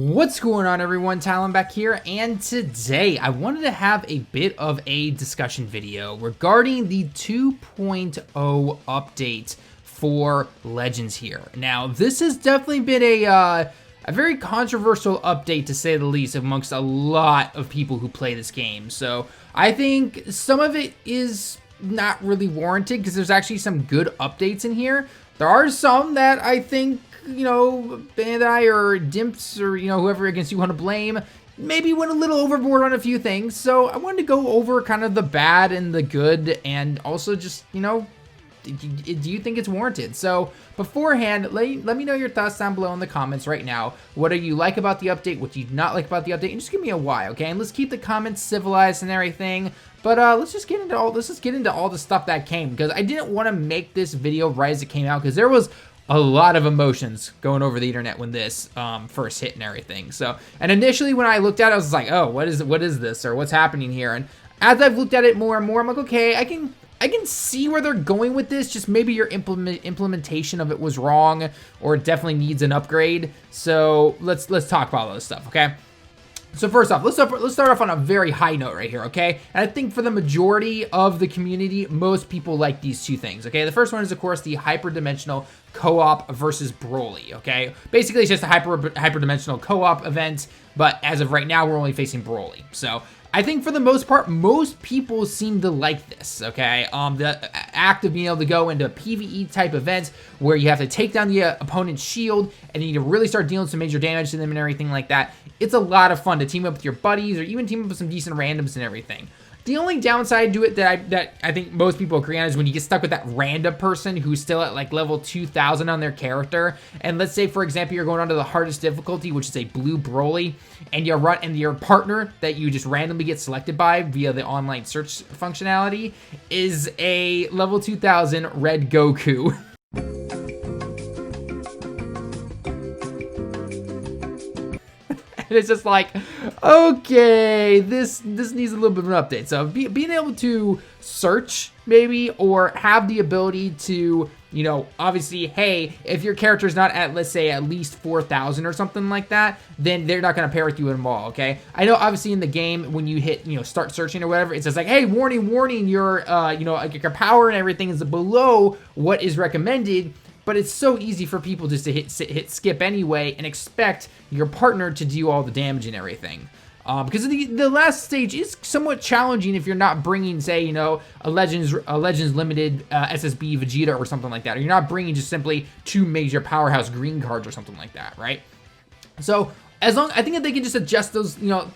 What's going on, everyone? Tallen back here, and today I wanted to have a bit of a discussion video regarding the 2.0 update for Legends here. Now, this has definitely been a very controversial update, to say the least, amongst a lot of people who play this game. So I think some of it is not really warranted because there's actually some good updates in here. There are some that I think, you know, Bandai or Dimps or, you know, whoever against you want to blame, maybe went a little overboard on a few things. So I wanted to go over kind of the bad and the good, and also just, you know, do you think it's warranted? So beforehand, let me know your thoughts down below in the comments right now. What do you like about the update? What do you not like about the update? And just give me a why, okay? And let's keep the comments civilized and everything. But let's just get into all the stuff that came, because I didn't want to make this video right as it came out, because there was a lot of emotions going over the internet when this first hit and everything. So, and initially when I looked at it, I was like, oh, what is this, or what's happening here? And as I've looked at it more and more, I'm like, okay, I can see where they're going with this. Just maybe your implementation of it was wrong, or it definitely needs an upgrade. So let's talk about all this stuff, okay? So first off, let's start off on a very high note right here, okay? And I think for the majority of the community, most people like these two things, okay? The first one is, of course, the hyperdimensional co-op versus Broly, okay? Basically, it's just a hyperdimensional co-op event, but as of right now, we're only facing Broly. So I think for the most part, most people seem to like this, okay? The act of being able to go into PvE type events where you have to take down the opponent's shield and you need to really start dealing some major damage to them and everything like that. It's a lot of fun to team up with your buddies, or even team up with some decent randoms and everything. The only downside to it that I think most people agree on is when you get stuck with that random person who's still at like level 2000 on their character. And let's say, for example, you're going on to the hardest difficulty, which is a blue Broly, and your partner that you just randomly get selected by via the online search functionality is a level 2000 red Goku. And it's just like, okay, this needs a little bit of an update. So being able to search maybe, or have the ability to, you know, obviously, hey, if your character is not at, let's say, at least 4,000 or something like that, then they're not going to pair with you at all, okay? I know, obviously, in the game, when you hit, you know, start searching or whatever, it says like, hey, warning, your, you know, like your power and everything is below what is recommended. But it's so easy for people just to hit skip anyway and expect your partner to do all the damage and everything. Because the last stage is somewhat challenging if you're not bringing, say, you know, a Legends limited SSB Vegeta or something like that. Or you're not bringing just simply two major powerhouse green cards or something like that, right? So I think if they can just adjust those, you know,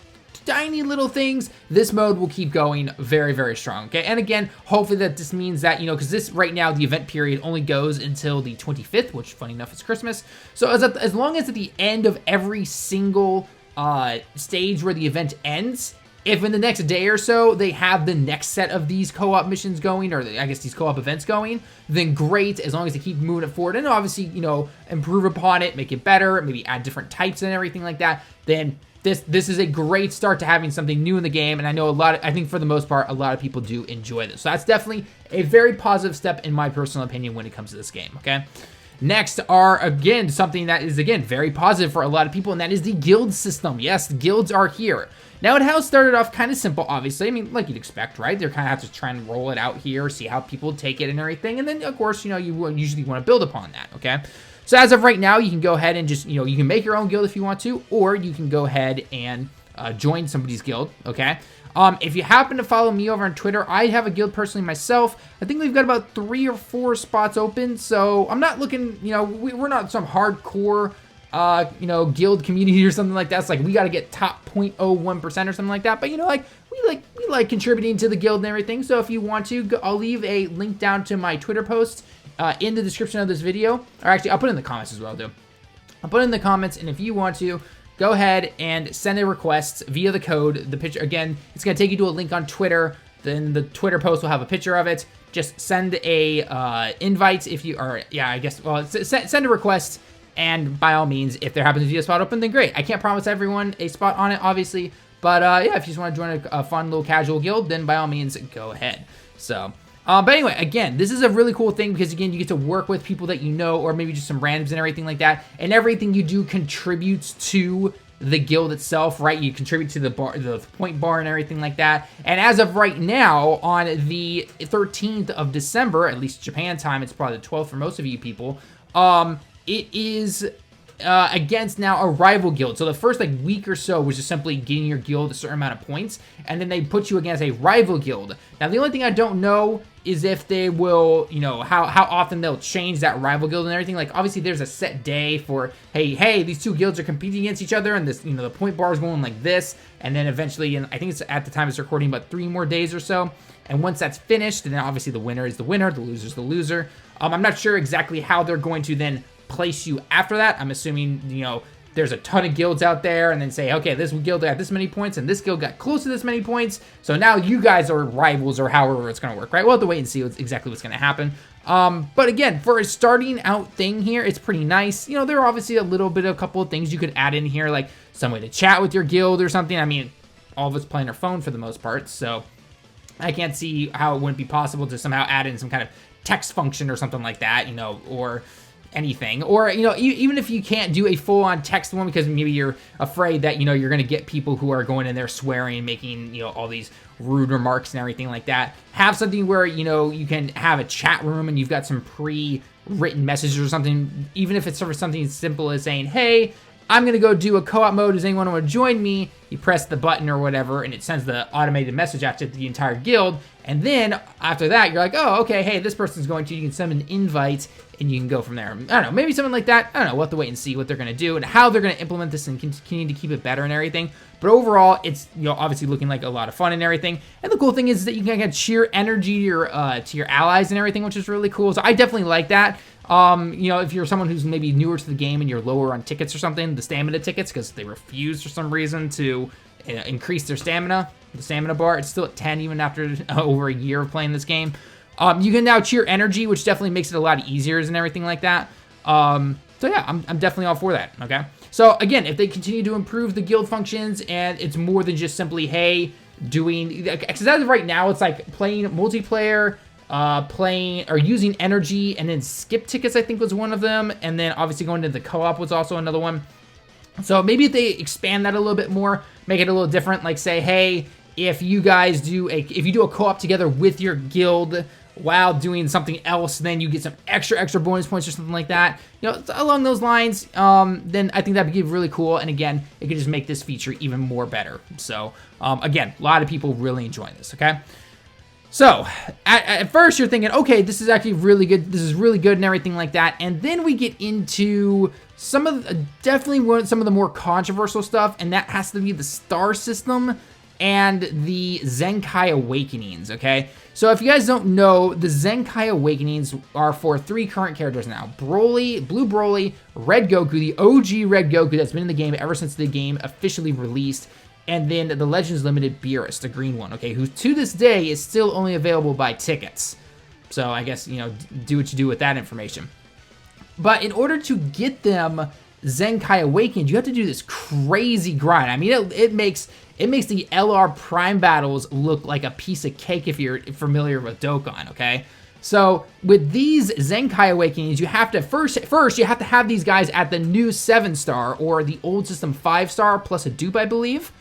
tiny little things, this mode will keep going very, very strong, okay? And again, hopefully that this means that, you know, because this right now, the event period only goes until the 25th, which, funny enough, is Christmas. So as long as at the end of every single stage where the event ends, if in the next day or so they have the next set of these co-op missions going, or I guess these co-op events going, then great, as long as they keep moving it forward and obviously, you know, improve upon it, make it better, maybe add different types and everything like that, then this is a great start to having something new in the game. And I know I think for the most part, a lot of people do enjoy this. So that's definitely a very positive step in my personal opinion when it comes to this game, okay? Next are, again, something that is, again, very positive for a lot of people, and that is the guild system. Yes, the guilds are here. Now, it has started off kind of simple, obviously. I mean, like you'd expect, right? They're kind of have to try and roll it out here, see how people take it and everything. And then, of course, you know, you usually want to build upon that, okay? So as of right now, you can go ahead and just, you know, you can make your own guild if you want to, or you can go ahead and join somebody's guild, okay? If you happen to follow me over on Twitter, I have a guild personally myself. I think we've got about 3 or 4 spots open, so I'm not looking, you know, we're not some hardcore, you know, guild community or something like that. It's like we got to get top 0.01% or something like that, but, you know, like we like contributing to the guild and everything. So if you want to, I'll leave a link down to my Twitter post in the description of this video, or actually I'll put it in the comments as well, too. I'll put it in the comments, and if you want to, go ahead and send a request via the code. The picture, again, it's going to take you to a link on Twitter. Then the Twitter post will have a picture of it. Just send a invite if you are, yeah, I guess, well, send a request, and by all means, if there happens to be a spot open, then great. I can't promise everyone a spot on it, obviously, but yeah, if you just want to join a fun little casual guild, then by all means, go ahead. So, but anyway, again, this is a really cool thing because, again, you get to work with people that you know, or maybe just some randoms and everything like that, and everything you do contributes to the guild itself, right? You contribute to the bar, the point bar and everything like that. And as of right now, on the 13th of December, at least Japan time, it's probably the 12th for most of you people, it is against now a rival guild. So the first like week or so was just simply getting your guild a certain amount of points, and then they put you against a rival guild. Now the only thing I don't know is if they will, you know, how often they'll change that rival guild and everything. Like obviously there's a set day for, hey, these two guilds are competing against each other, and this, you know, the point bar is going like this, and then eventually, and I think it's at the time it's recording about 3 more days or so. And once that's finished, then obviously the winner is the winner, the loser is the loser. I'm not sure exactly how they're going to then place you after that. I'm assuming, you know, there's a ton of guilds out there, and then say, okay, this guild got this many points, and this guild got close to this many points, so now you guys are rivals, or however it's going to work, right? We'll have to wait and see exactly what's going to happen. But again, for a starting out thing here, it's pretty nice. You know, there are obviously a couple of things you could add in here, like some way to chat with your guild or something. I mean, all of us play on our phone for the most part, so I can't see how it wouldn't be possible to somehow add in some kind of text function or something like that, you know, or anything. Or, you know, even if you can't do a full-on text one because maybe you're afraid that, you know, you're going to get people who are going in there swearing and making, you know, all these rude remarks and everything like that, have something where, you know, you can have a chat room and you've got some pre-written messages or something, even if it's sort of something as simple as saying, hey, I'm going to go do a co-op mode. Does anyone want to join me? You press the button or whatever, and it sends the automated message out to the entire guild. And then after that, you're like, oh, okay, hey, this person's going to. You can send an invite, and you can go from there. I don't know, maybe something like that. I don't know. We'll have to wait and see what they're going to do and how they're going to implement this and continue to keep it better and everything. But overall, it's, you know, obviously looking like a lot of fun and everything. And the cool thing is that you can get cheer energy to your allies and everything, which is really cool. So I definitely like that. You know, if you're someone who's maybe newer to the game and you're lower on tickets or something, the stamina tickets, because they refuse for some reason to increase their stamina, the stamina bar, it's still at 10 even after over a year of playing this game. You can now cheer energy, which definitely makes it a lot easier and everything like that. So yeah, I'm definitely all for that, okay? So again, if they continue to improve the guild functions and it's more than just simply, hey, doing, because as of right now, it's like playing multiplayer, playing or using energy, and then skip tickets I think was one of them, and then obviously going to the co-op was also another one. So maybe if they expand that a little bit more, make it a little different, like say, hey, if you guys do if you do a co-op together with your guild while doing something else, then you get some extra bonus points or something like that, you know, along those lines, then I think that'd be really cool. And again, it could just make this feature even more better. So again, a lot of people really enjoying this, okay? So, at first you're thinking, okay, this is actually really good, this is really good and everything like that, and then we get into some of some of the more controversial stuff, and that has to be the star system and the Zenkai Awakenings, okay? So if you guys don't know, the Zenkai Awakenings are for 3 current characters now. Broly, Blue Broly, Red Goku, the OG Red Goku that's been in the game ever since the game officially released, and then the Legends Limited Beerus, the green one, okay, who to this day is still only available by tickets. So I guess, you know, do what you do with that information. But in order to get them Zenkai Awakened, you have to do this crazy grind. I mean, it makes the LR Prime battles look like a piece of cake if you're familiar with Dokkan, okay? So with these Zenkai Awakenings, you have to first you have to have these guys at the new 7-star or the old system 5-star plus a dupe, I believe.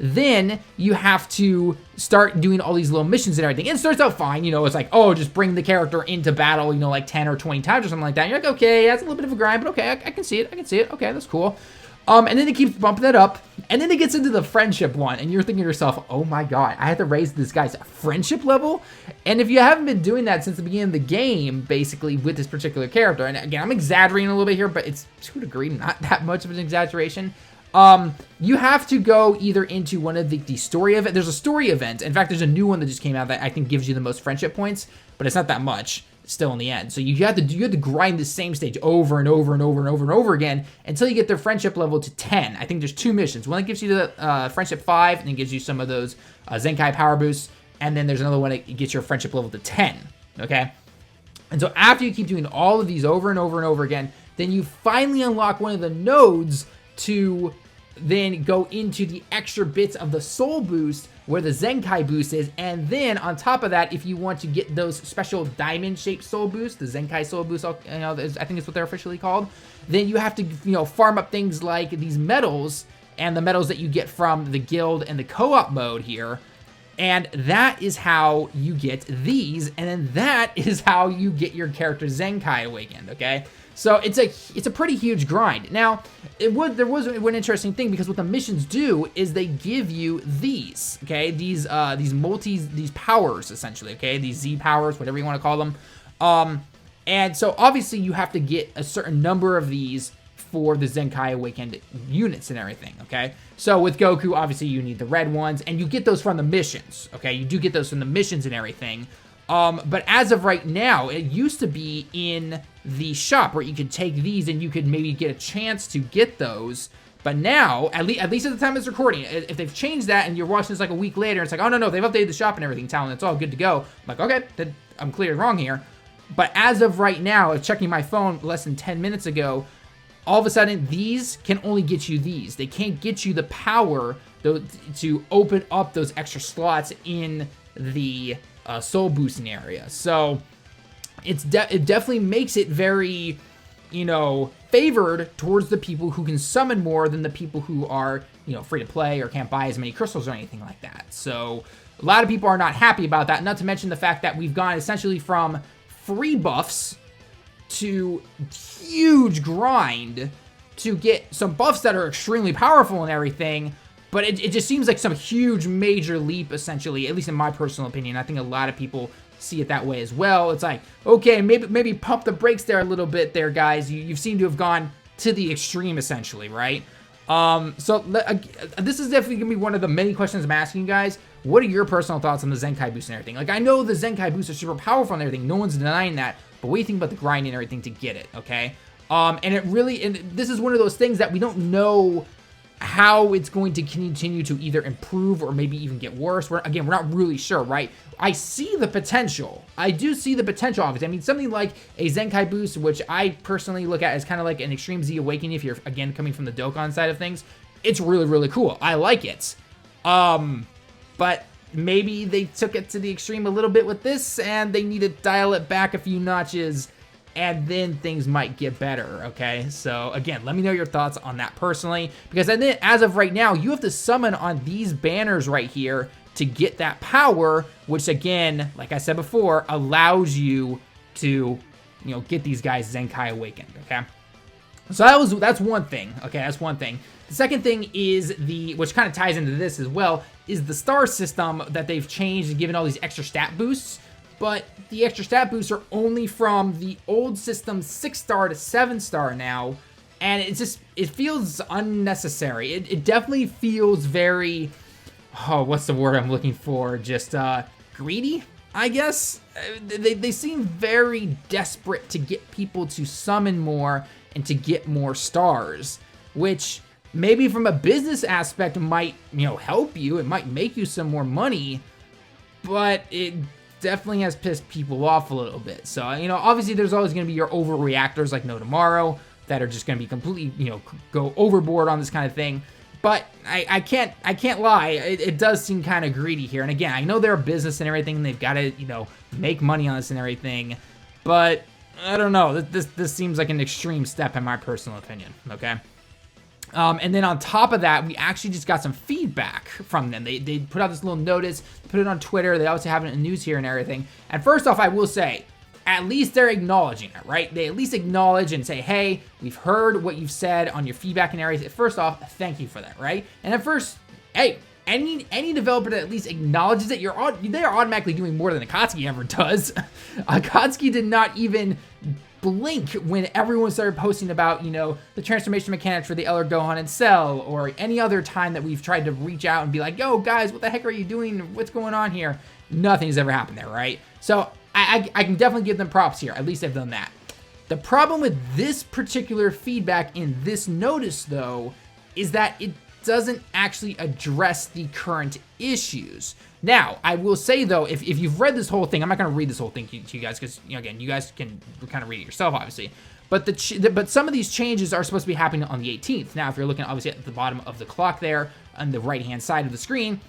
Then you have to start doing all these little missions and everything. And it starts out fine, you know, it's like, oh, just bring the character into battle, you know, like 10 or 20 times or something like that. And you're like, okay, that's a little bit of a grind, but okay, I can see it, okay, that's cool. And then it keeps bumping it up, and then it gets into the friendship one, and you're thinking to yourself, oh my god, I have to raise this guy's friendship level? And if you haven't been doing that since the beginning of the game, basically, with this particular character, and again, I'm exaggerating a little bit here, but it's to a degree not that much of an exaggeration, you have to go either into one of the story event. There's a story event. In fact, there's a new one that just came out that I think gives you the most friendship points, but it's not that much still in the end. So you have to grind the same stage over and over and over and over and over again until you get their friendship level to 10. I think there's 2 missions. One that gives you the friendship 5 and then gives you some of those Zenkai power boosts, and then there's another one that gets your friendship level to 10. Okay. And so after you keep doing all of these over and over and over again, then you finally unlock one of the nodes to then go into the extra bits of the soul boost where the Zenkai boost is, and then on top of that, if you want to get those special diamond-shaped soul boosts, the Zenkai soul boost, you know, I think it's what they're officially called, then you have to, you know, farm up things like these medals and the medals that you get from the guild and the co-op mode here. And that is how you get these, and then that is how you get your character Zenkai awakened, okay? So it's a pretty huge grind. Now, there was one interesting thing, because what the missions do is they give you these, okay? These powers, essentially, okay? These Z powers, whatever you want to call them. And so obviously you have to get a certain number of these for the Zenkai awakened units and everything, okay? So with Goku, obviously you need the red ones, and you get those from the missions, okay? You do get those from the missions and everything. But as of right now, it used to be in the shop where you could take these and you could maybe get a chance to get those. But now, at least at the time of this recording, if they've changed that and you're watching this like a week later, it's like, oh no, they've updated the shop and everything, Talon, it's all good to go. I'm like, okay, then I'm clearly wrong here. But as of right now, checking my phone less than 10 minutes ago, all of a sudden, these can only get you these. They can't get you the power to open up those extra slots in the soul boosting area. So it definitely makes it very, favored towards the people who can summon more than the people who are, free to play or can't buy as many crystals or anything like that. So a lot of people are not happy about that, not to mention the fact that we've gone essentially from free buffs to huge grind to get some buffs that are extremely powerful and everything, but it just seems like some huge major leap, essentially, at least in my personal opinion. I think a lot of people see it that way as well. It's like, okay, maybe pump the brakes there a little bit there, guys. You seem to have gone to the extreme, essentially, right? So this is definitely gonna be one of the many questions I'm asking you guys. What are your personal thoughts on the Zenkai boost and everything? Like, I know the Zenkai boosts are super powerful and everything. No one's denying that. But what do you think about the grind and everything to get it, okay? And this is one of those things that we don't know how it's going to continue to either improve or maybe even get worse. We're not really sure, right? I see the potential. I do see the potential of it. I mean, something like a Zenkai boost, which I personally look at as kind of like an Extreme Z Awakening if you're, again, coming from the Dokkan side of things. It's really, really cool. I like it. But maybe they took it to the extreme a little bit with this, and they need to dial it back a few notches, and then things might get better, okay? So, again, let me know your thoughts on that personally, because as of right now, you have to summon on these banners right here to get that power, which, again, like I said before, allows you to, get these guys Zenkai awakened, okay? So that's one thing, okay? That's one thing. The second thing is which kind of ties into this as well, is the star system that they've changed and given all these extra stat boosts. But the extra stat boosts are only from the old system 6-star to 7-star now, and it feels unnecessary. It definitely feels very, what's the word I'm looking for? Just greedy, I guess. They seem very desperate to get people to summon more and to get more stars, which maybe from a business aspect might, help you. It might make you some more money, but it definitely has pissed people off a little bit. So, obviously there's always going to be your overreactors like No Tomorrow that are just going to be completely, go overboard on this kind of thing. But I can't lie, it does seem kind of greedy here. And again, I know they're a business and everything, and they've got to, make money on this and everything. But I don't know, this seems like an extreme step in my personal opinion, okay? And then on top of that, we actually just got some feedback from them. They put out this little notice, put it on Twitter. They also have it in the news here and everything. And first off, I will say, at least they're acknowledging it, right? They at least acknowledge and say, hey, we've heard what you've said on your feedback and everything. First off, thank you for that, right? And at first, hey, any developer that at least acknowledges it, they are automatically doing more than Akatsuki ever does. Akatsuki did not even blink when everyone started posting about, the transformation mechanics for the Eller Gohan and Cell, or any other time that we've tried to reach out and be like, yo, guys, what the heck are you doing? What's going on here? Nothing's ever happened there, right? So I can definitely give them props here. At least they've done that. The problem with this particular feedback in this notice, though, is that it doesn't actually address the current issues. Now, I will say, though, if you've read this whole thing, I'm not going to read this whole thing to you guys because, again, you guys can kind of read it yourself, obviously. But but some of these changes are supposed to be happening on the 18th. Now, if you're looking, obviously, at the bottom of the clock there on the right-hand side of the screen,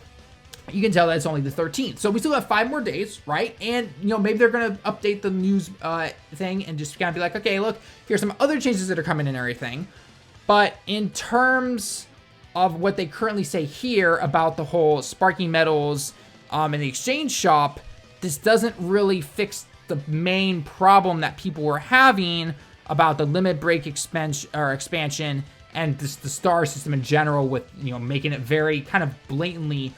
you can tell that it's only the 13th. So we still have 5 more days, right? And, maybe they're going to update the news thing and just kind of be like, okay, look, here's some other changes that are coming in and everything. But in terms of what they currently say here about the whole sparking metals in the exchange shop, this doesn't really fix the main problem that people were having about the limit break expansion and the star system in general, with, you know, making it very kind of blatantly,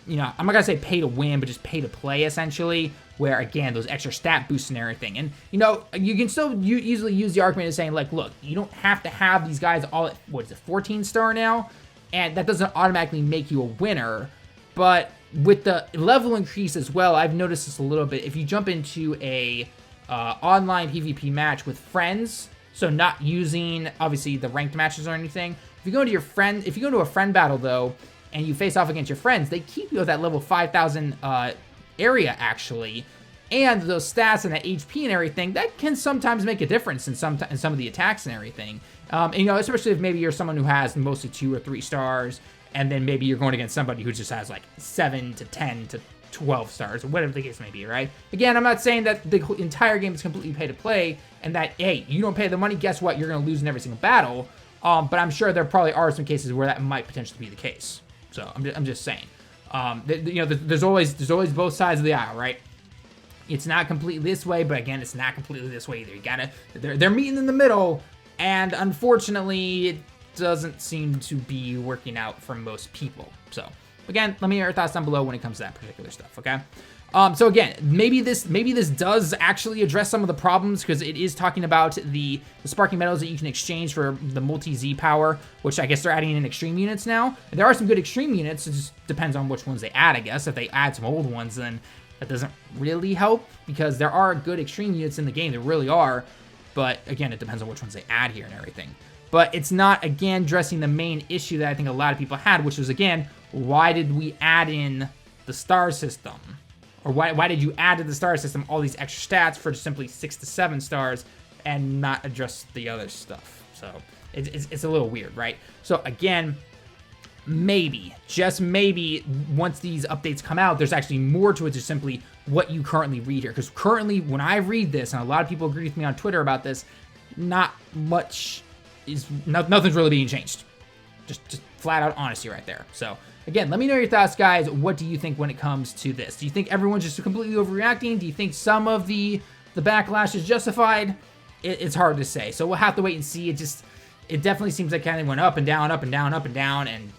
you know, I'm not gonna say pay to win, but just pay to play essentially, where again, those extra stat boosts and everything. And, you know, you can still easily use the argument of saying, like, look, you don't have to have these guys all at, what is it, 14 star now? And that doesn't automatically make you a winner. But with the level increase as well, I've noticed this a little bit. If you jump into a online PvP match with friends, so not using obviously the ranked matches or anything, if you go to a friend battle though, and you face off against your friends, they keep you at that level 5,000 area actually, and those stats and the HP and everything, that can sometimes make a difference in some of the attacks and everything. And, you know, especially if maybe you're someone who has mostly 2 or 3 stars, and then maybe you're going against somebody who just has like 7 to 10 to 12 stars, or whatever the case may be, right? Again, I'm not saying that the entire game is completely pay to play, and that, hey, you don't pay the money, guess what, you're going to lose in every single battle. But I'm sure there probably are some cases where that might potentially be the case. So I'm just saying, you know, there's always both sides of the aisle, right? It's not completely this way, but again, it's not completely this way either. You gotta, they're meeting in the middle, and unfortunately, it doesn't seem to be working out for most people. So again, let me know your thoughts down below when it comes to that particular stuff, okay? So again, maybe this does actually address some of the problems, because it is talking about the sparking metals that you can exchange for the multi-Z power, which I guess they're adding in extreme units now. And there are some good extreme units. It just depends on which ones they add, I guess. If they add some old ones, then that doesn't really help, because there are good extreme units in the game. There really are. But again, it depends on which ones they add here and everything. But it's not, again, addressing the main issue that I think a lot of people had, which was, again, why did we add in the star system? Or why did you add to the star system all these extra stats for simply 6 to 7 stars and not address the other stuff? So it's a little weird, right? So again, maybe, just maybe, once these updates come out, there's actually more to it than simply what you currently read here. Because currently, when I read this, and a lot of people agree with me on Twitter about this, not much nothing's really being changed. Just flat out honesty right there. So again, let me know your thoughts, guys. What do you think when it comes to this? Do you think everyone's just completely overreacting? Do you think some of the backlash is justified? It's hard to say. So we'll have to wait and see. It definitely seems like kind of went up and down, up and down, up and down. And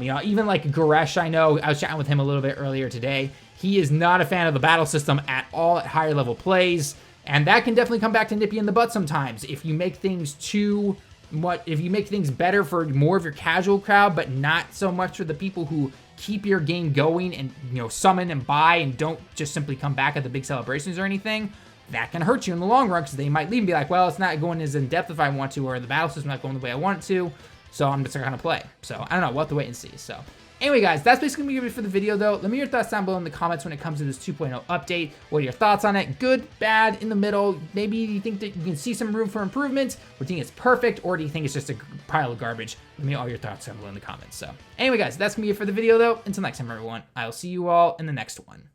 you know, even like Goresh, I know I was chatting with him a little bit earlier today. He is not a fan of the battle system at all at higher level plays, and that can definitely come back to nip you in the butt sometimes if you make things if you make things better for more of your casual crowd, but not so much for the people who keep your game going and, you know, summon and buy and don't just simply come back at the big celebrations or anything. That can hurt you in the long run, because they might leave and be like, well, it's not going as in depth if I want to, or the battle system's not going the way I want it to, so I'm just not gonna play. So I don't know, we'll have to wait and see. So anyway, guys, that's basically gonna be it for the video, though. Let me know your thoughts down below in the comments when it comes to this 2.0 update. What are your thoughts on it? Good, bad, in the middle? Maybe you think that you can see some room for improvement, or do you think it's perfect, or do you think it's just a pile of garbage? Let me know all your thoughts down below in the comments. So anyway, guys, that's gonna be it for the video, though. Until next time, everyone, I'll see you all in the next one.